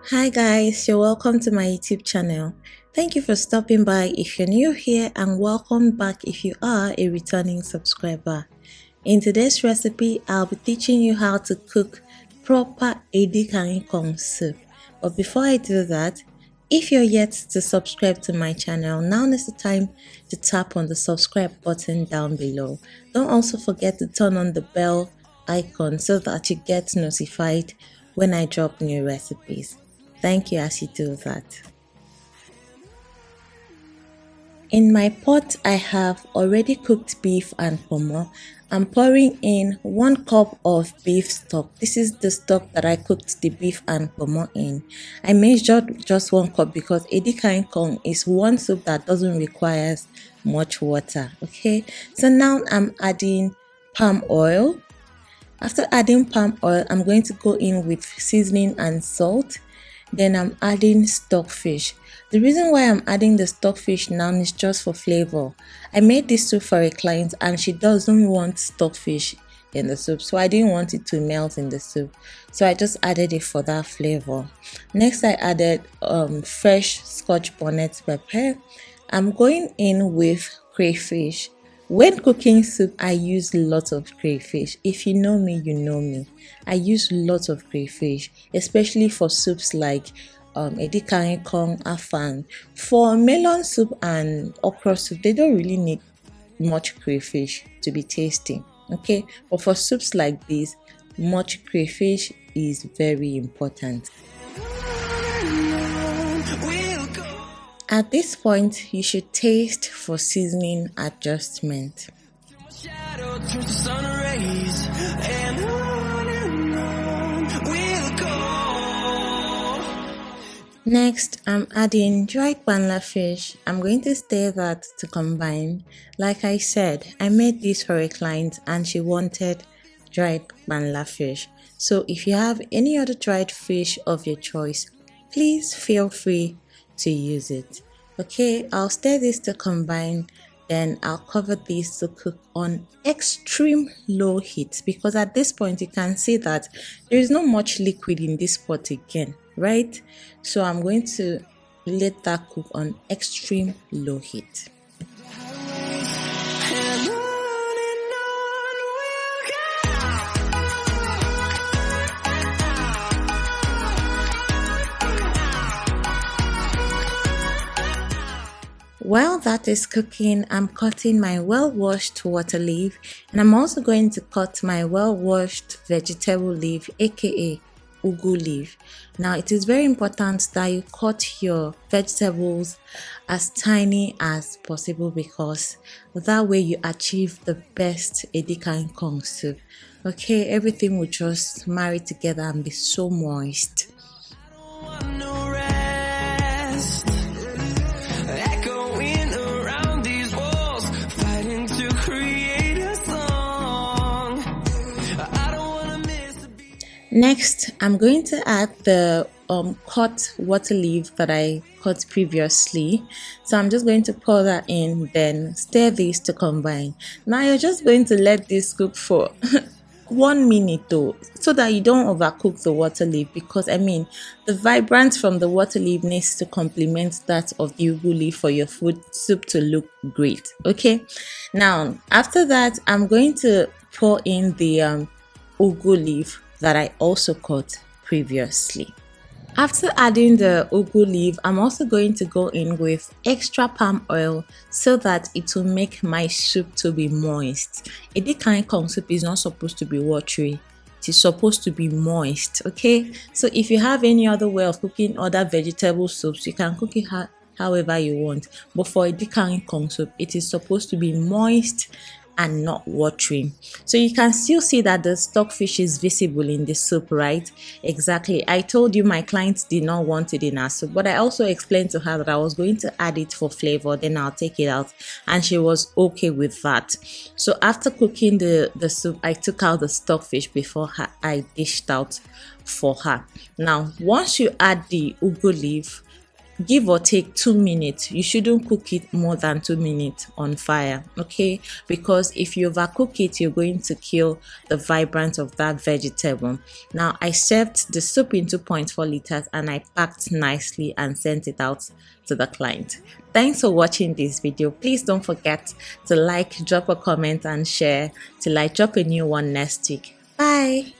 Hi guys, you're welcome to my YouTube channel. Thank you for stopping by if you're new here, and welcome back if you are a returning subscriber. In today's recipe, I'll be teaching you how to cook proper Ikong soup. But before I do that, if you're yet to subscribe to my channel, now is the time to tap on the subscribe button down below. Don't also forget to turn on the bell icon so that you get notified when I drop new recipes. Thank you as you do that. In my pot, I have already cooked beef and pomo. I'm pouring in 1 cup of beef stock. This is the stock that I cooked the beef and pomo in. I measured just 1 cup because Edikang is one soup that doesn't require much water. Okay, so now I'm adding palm oil. After adding palm oil, I'm going to go in with seasoning and salt. Then I'm adding stockfish. The reason why I'm adding the stockfish now is just for flavor. I made this soup for a client and she doesn't want stockfish in the soup, so I didn't want it to melt in the soup, so I just added it for that flavor. Next, I added fresh scotch bonnet pepper. I'm going in with crayfish. When cooking soup, I use lots of crayfish. If you know me, you know me. I use lots of crayfish, especially for soups like Edikang, Ikong, Afang. For melon soup and okra soup, they don't really need much crayfish to be tasty. Okay, but for soups like this, much crayfish is very important. At this point, you should taste for seasoning adjustment. Next, I'm adding dried banla fish. I'm going to stir that to combine. Like I said, I made this for a client and she wanted dried banla fish. So if you have any other dried fish of your choice, please feel free to use it. Okay, I'll stir this to combine, then I'll cover this to cook on extreme low heat, because at this point you can see that there is not much liquid in this pot again, right? So I'm going to let that cook on extreme low heat. While that is cooking, I'm cutting my well-washed water leaf, and I'm also going to cut my well-washed vegetable leaf, aka ugu leaf. Now, it is very important that you cut your vegetables as tiny as possible, because that way you achieve the best Edikang soup. Okay, everything will just marry together and be so moist. Next, I'm going to add the cut water leaf that I cut previously. So I'm just going to pour that in, then stir this to combine. Now you're just going to let this cook for 1 minute though, so that you don't overcook the water leaf, because the vibrance from the water leaf needs to complement that of the ugu leaf for your food soup to look great. Okay, now after that, I'm going to pour in the ugu leaf that I also cut previously. After adding the ugu leaf, I'm also going to go in with extra palm oil so that it will make my soup to be moist. Edikang soup is not supposed to be watery. It is supposed to be moist, okay? So if you have any other way of cooking other vegetable soups, you can cook it however you want. But for Edikang soup, it is supposed to be moist and not watery. So you can still see that the stockfish is visible in the soup, right? Exactly. I told you my clients did not want it in our soup, but I also explained to her that I was going to add it for flavor, then I'll take it out, and she was okay with that. So after cooking the soup, I took out the stockfish before I dished out for her. Now, once you add the ugu leaf, give or take 2 minutes. You shouldn't cook it more than 2 minutes on fire, okay? Because if you overcook it, you're going to kill the vibrance of that vegetable. Now I served the soup in 2.4 liters and I packed nicely and sent it out to the client. Thanks for watching this video. Please don't forget to like, drop a comment and share till I drop a new one next week. Bye.